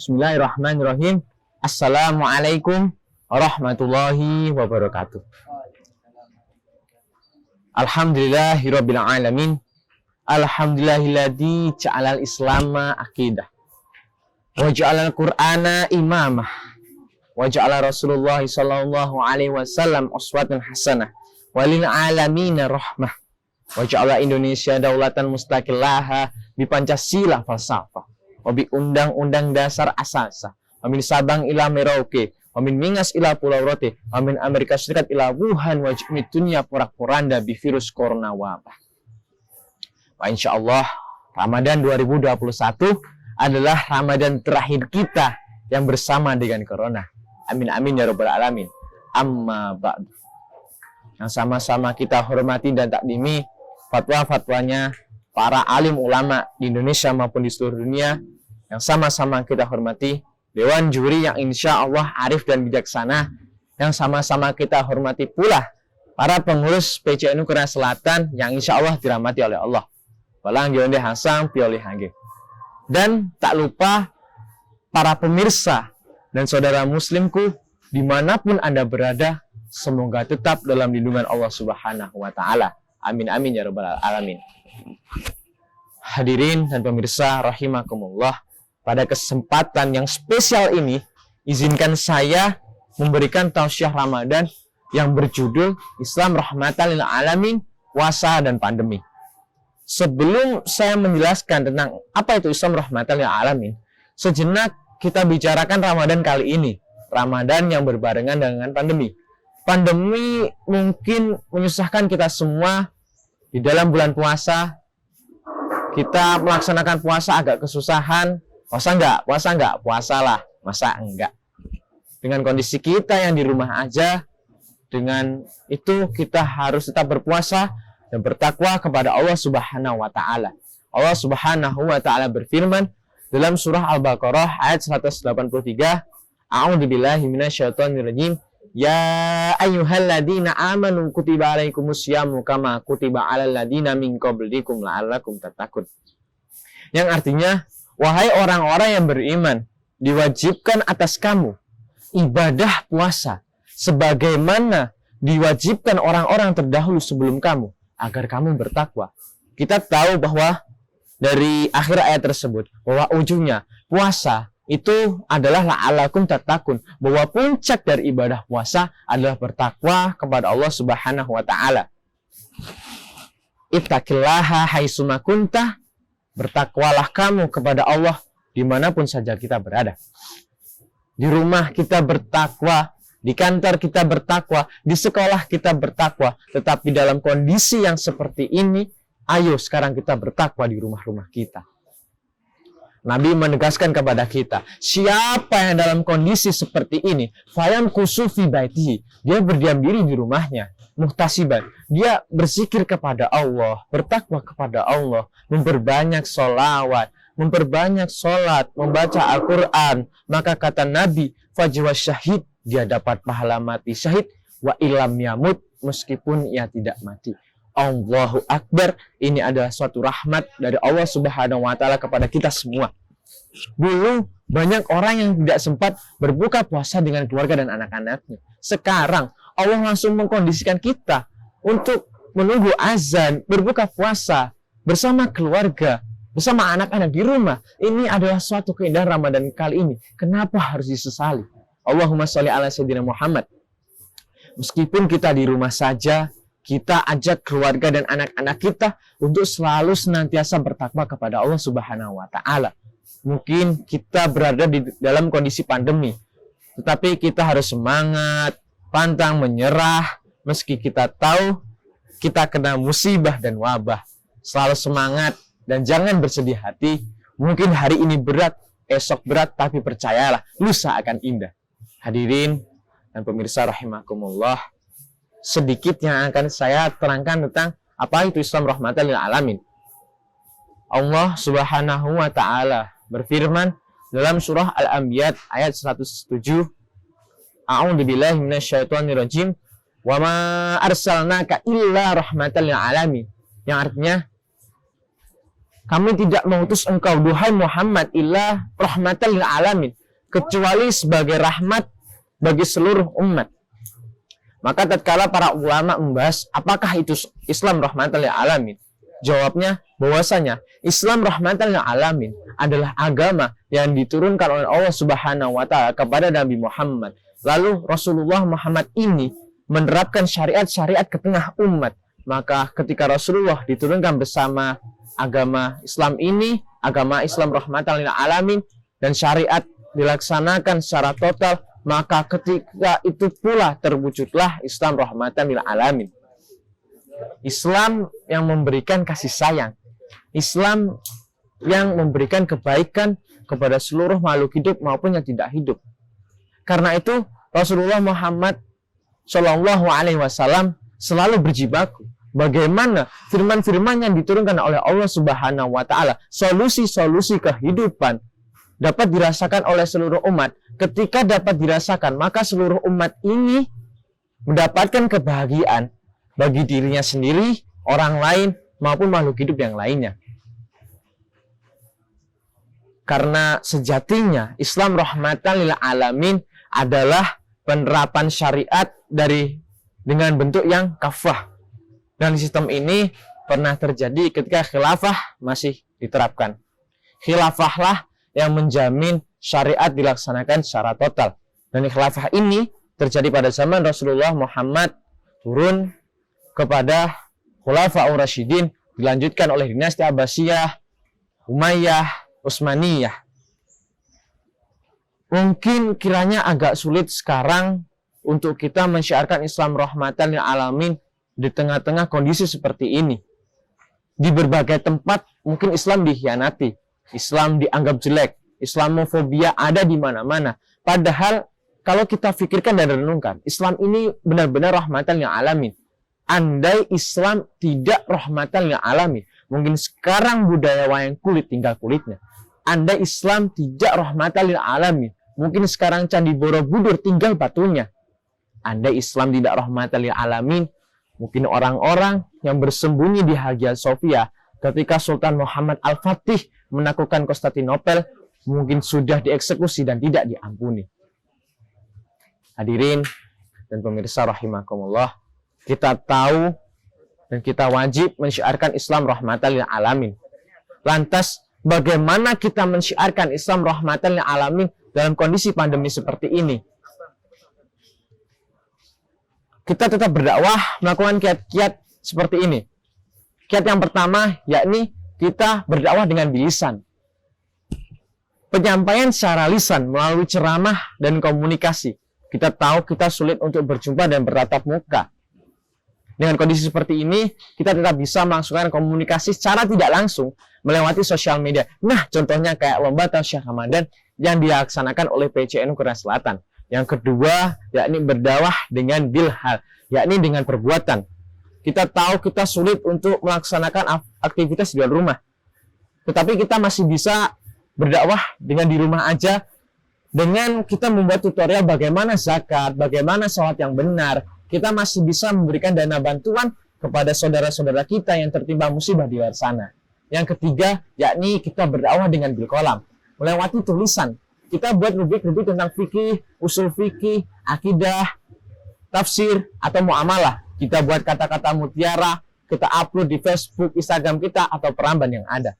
Bismillahirrahmanirrahim. Assalamualaikum warahmatullahi wabarakatuh. Alhamdulillahirabbil alamin. Alhamdulillahilladzi ja'alal islama aqidah. Wa ja'alal qur'ana imamah. Wa ja'ala Rasulullah sallallahu alaihi wasallam uswatan hasanah. Walil alamin rahmah. Wa ja'ala Indonesia daulatan mustaqillaha bi Pancasila falsafah. Wa bi undang-undang dasar asasa. Wa min Sabang ila Merauke. Wa min Mingas ila Pulau Rote. Wa min Amerika Serikat ila Wuhan. Wa jumit dunia porak-poranda bi virus corona wabah. Wa insyaallah Ramadan 2021 adalah Ramadan terakhir kita yang bersama dengan corona. Amin amin ya rabbal alamin. Amma ba'du. Yang sama-sama kita hormati dan takdimi fatwa-fatwanya para alim ulama di Indonesia maupun di seluruh dunia. Yang sama-sama kita hormati Dewan Juri yang insya Allah arif dan bijaksana. Yang sama-sama kita hormati pula para pengurus PCNU Korea Selatan yang insya Allah dirahmati oleh Allah. Walang Yonde Hasang Pioli Hangge. Dan tak lupa para pemirsa dan saudara muslimku dimanapun Anda berada, semoga tetap dalam lindungan Allah Subhanahu wa Ta'ala. Amin amin ya rabbal alamin. Hadirin dan pemirsa rahimakumullah, pada kesempatan yang spesial ini izinkan saya memberikan tausiah Ramadan yang berjudul Islam Rahmatan lil Alamin, Puasa dan Pandemi. Sebelum saya menjelaskan tentang apa itu Islam Rahmatan lil Alamin, sejenak kita bicarakan Ramadan kali ini, Ramadan yang berbarengan dengan pandemi. Pandemi mungkin menyusahkan kita semua. Di dalam bulan puasa kita melaksanakan puasa agak kesusahan. Puasa enggak, puasalah, masa enggak. Dengan kondisi kita yang di rumah aja, dengan itu kita harus tetap berpuasa dan bertakwa kepada Allah Subhanahu wa Ta'ala. Allah Subhanahu wa Ta'ala berfirman dalam surah Al-Baqarah ayat 183, A'udzubillahi minasyaitonirrajim. Ya ayyuhalladzina amanu kutiba alaikumusyamu kama kutiba alal ladzina min qablikum la'allakum tattaqun. Yang artinya, wahai orang-orang yang beriman, diwajibkan atas kamu ibadah puasa sebagaimana diwajibkan orang-orang terdahulu sebelum kamu agar kamu bertakwa. Kita tahu bahwa dari akhir ayat tersebut bahwa ujungnya puasa itu adalah la'alakum tattaqun, bahwa puncak dari ibadah puasa adalah bertakwa kepada Allah Subhanahu wa Ta'ala. Ittaqillaha haitsuma kunta, bertakwalah kamu kepada Allah dimanapun saja kita berada. Di rumah kita bertakwa, di kantor kita bertakwa, di sekolah kita bertakwa, tetapi dalam kondisi yang seperti ini, ayo sekarang kita bertakwa di rumah-rumah kita. Nabi menegaskan kepada kita, siapa yang dalam kondisi seperti ini, fayam kusufi baitihi, dia berdiam diri di rumahnya, muhtasiban, dia berzikir kepada Allah, bertakwa kepada Allah, memperbanyak sholawat, memperbanyak sholat, membaca Al-Quran, maka kata Nabi, fajwa syahid, dia dapat pahala mati syahid, wa ilam yamut, meskipun ia tidak mati. Allahu Akbar, ini adalah suatu rahmat dari Allah Subhanahu wa Ta'ala kepada kita semua. Dulu banyak orang yang tidak sempat berbuka puasa dengan keluarga dan anak-anaknya. Sekarang Allah langsung mengkondisikan kita untuk menunggu azan, berbuka puasa bersama keluarga, bersama anak-anak di rumah. Ini adalah suatu keindahan Ramadan kali ini. Kenapa harus disesali? Allahumma sholli ala sayyidina Muhammad. Meskipun kita di rumah saja, kita ajak keluarga dan anak-anak kita untuk selalu senantiasa bertakwa kepada Allah Subhanahu wa Ta'ala. Mungkin kita berada di dalam kondisi pandemi, tetapi kita harus semangat, pantang menyerah, meski kita tahu kita kena musibah dan wabah. Selalu semangat dan jangan bersedih hati. Mungkin hari ini berat, esok berat, tapi percayalah, lusa akan indah. Hadirin dan pemirsa rahimakumullah, sedikit yang akan saya terangkan tentang apa itu Islam Rahmatan lil Alamin. Allah Subhanahu wa Ta'ala berfirman dalam surah Al-Anbiya ayat 107, A'udzubillahi minasyaitonirrajim, wa ma arsalnaka illa rahmatan lil alamin. Yang artinya, kami tidak mengutus engkau, duhai Muhammad, illa rahmatan lil alamin, kecuali sebagai rahmat bagi seluruh umat. Maka tatkala para ulama membahas apakah itu Islam rahmatan lil alamin, jawabnya bahwasanya Islam rahmatan lil alamin adalah agama yang diturunkan oleh Allah Subhanahu wa taala kepada Nabi Muhammad. Lalu Rasulullah Muhammad ini menerapkan syariat-syariat ke tengah umat. Maka ketika Rasulullah diturunkan bersama agama Islam ini, agama Islam rahmatan lil alamin, dan syariat dilaksanakan secara total, maka ketika itu pula terwujudlah Islam rahmatan lil alamin. Islam yang memberikan kasih sayang, Islam yang memberikan kebaikan kepada seluruh makhluk hidup maupun yang tidak hidup. Karena itu Rasulullah Muhammad Shallallahu Alaihi Wasallam selalu berjibaku bagaimana firman-firman yang diturunkan oleh Allah Subhanahu Wa Taala, solusi-solusi kehidupan dapat dirasakan oleh seluruh umat. Ketika dapat dirasakan, maka seluruh umat ini mendapatkan kebahagiaan bagi dirinya sendiri, orang lain, maupun makhluk hidup yang lainnya. Karena sejatinya Islam rahmatan lil alamin adalah penerapan syariat dengan bentuk yang kafah. Dan sistem ini pernah terjadi ketika khilafah masih diterapkan. Khilafahlah yang menjamin syariat dilaksanakan secara total. Dan khilafah ini terjadi pada zaman Rasulullah Muhammad turun kepada Khulafaur Rasyidin, dilanjutkan oleh dinasti Abbasiyah, Umayyah, Utsmaniyah. Mungkin kiranya agak sulit sekarang untuk kita mensyiarkan Islam rahmatan lil alamin di tengah-tengah kondisi seperti ini. Di berbagai tempat mungkin Islam dikhianati, Islam dianggap jelek, Islamofobia ada di mana-mana. Padahal kalau kita pikirkan dan renungkan, Islam ini benar-benar rahmatan lil alamin. Andai Islam tidak rahmatan lil alamin, mungkin sekarang budaya wayang kulit tinggal kulitnya. Andai Islam tidak rahmatan lil alamin, mungkin sekarang Candi Borobudur tinggal batunya. Andai Islam tidak rahmatan lil alamin, mungkin orang-orang yang bersembunyi di Hagia Sophia ketika Sultan Muhammad Al-Fatih menaklukkan Konstantinopel mungkin sudah dieksekusi dan tidak diampuni. Hadirin dan pemirsa rahimakumullah, kita tahu dan kita wajib mensyiarkan Islam rahmatan lil alamin. Lantas bagaimana kita mensyiarkan Islam rahmatan lil alamin dalam kondisi pandemi seperti ini? Kita tetap berdakwah, melakukan kiat-kiat seperti ini. Kiat yang pertama yakni kita berdakwah dengan bilisan. Penyampaian secara lisan melalui ceramah dan komunikasi. Kita tahu kita sulit untuk berjumpa dan bertatap muka. Dengan kondisi seperti ini, kita tetap bisa melangsungkan komunikasi secara tidak langsung melewati sosial media. Nah, contohnya kayak lomba Tausiah Ramadan yang dilaksanakan oleh PCNU Korea Selatan. Yang kedua, yakni berdakwah dengan bilhal, yakni dengan perbuatan. Kita tahu kita sulit untuk melaksanakan aktivitas di luar rumah. Tetapi kita masih bisa berdakwah dengan di rumah aja, dengan kita membuat tutorial bagaimana zakat, bagaimana sholat yang benar. Kita masih bisa memberikan dana bantuan kepada saudara-saudara kita yang tertimpa musibah di luar sana. Yang ketiga, yakni kita berdakwah dengan bilkolam, melewati tulisan. Kita buat rubrik-rubrik tentang fikih, usul fikih, akidah, tafsir, atau muamalah. Kita buat kata-kata mutiara, kita upload di Facebook, Instagram kita, atau peramban yang ada.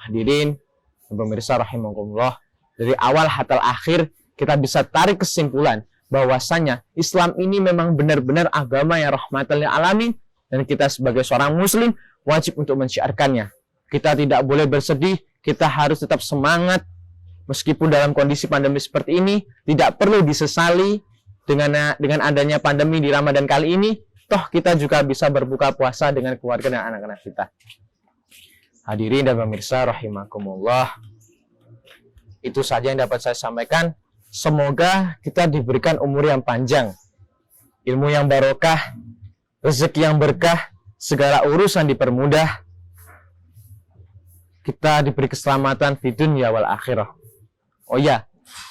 Hadirin dan pemirsa rahimakumullah, dari awal hatta akhir kita bisa tarik kesimpulan bahwasanya Islam ini memang benar-benar agama yang rahmatan lil alamin, dan kita sebagai seorang muslim wajib untuk mensyiarkannya. Kita tidak boleh bersedih, kita harus tetap semangat meskipun dalam kondisi pandemi seperti ini. Tidak perlu disesali dengan adanya pandemi di Ramadan kali ini, toh kita juga bisa berbuka puasa dengan keluarga dan anak-anak kita. Hadirin dan pemirsa rahimakumullah, itu saja yang dapat saya sampaikan. Semoga kita diberikan umur yang panjang, ilmu yang barokah, rezeki yang berkah, segala urusan dipermudah, kita diberi keselamatan di dunia wal akhirah. Oh ya,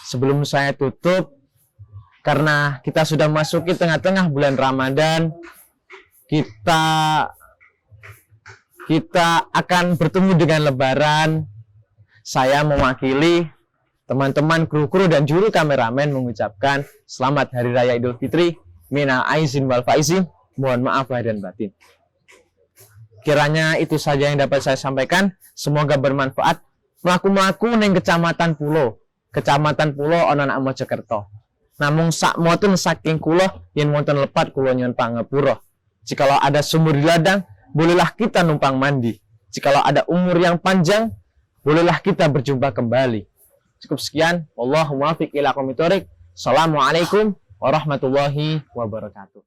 sebelum saya tutup, karena kita sudah masuki tengah-tengah bulan Ramadan, kita kita akan bertemu dengan Lebaran. Saya mewakili teman-teman kru-kru dan juru kameramen mengucapkan selamat Hari Raya Idul Fitri. Minal aizin wal faizin. Mohon maaf lahir dan batin. Kiranya itu saja yang dapat saya sampaikan. Semoga bermanfaat. Mlaku-mlaku ning Kecamatan Pulo ana anak Mojokerto. Namung sak mboten saking kula yen wonten lepat kula nyuwun pangapura. Jikalau ada sumur di ladang, bolehlah kita numpang mandi. Jikalau ada umur yang panjang, bolehlah kita berjumpa kembali. Cukup sekian. Wallahu muwaffiq ila aqwamit thoriq. Assalamualaikum warahmatullahi wabarakatuh.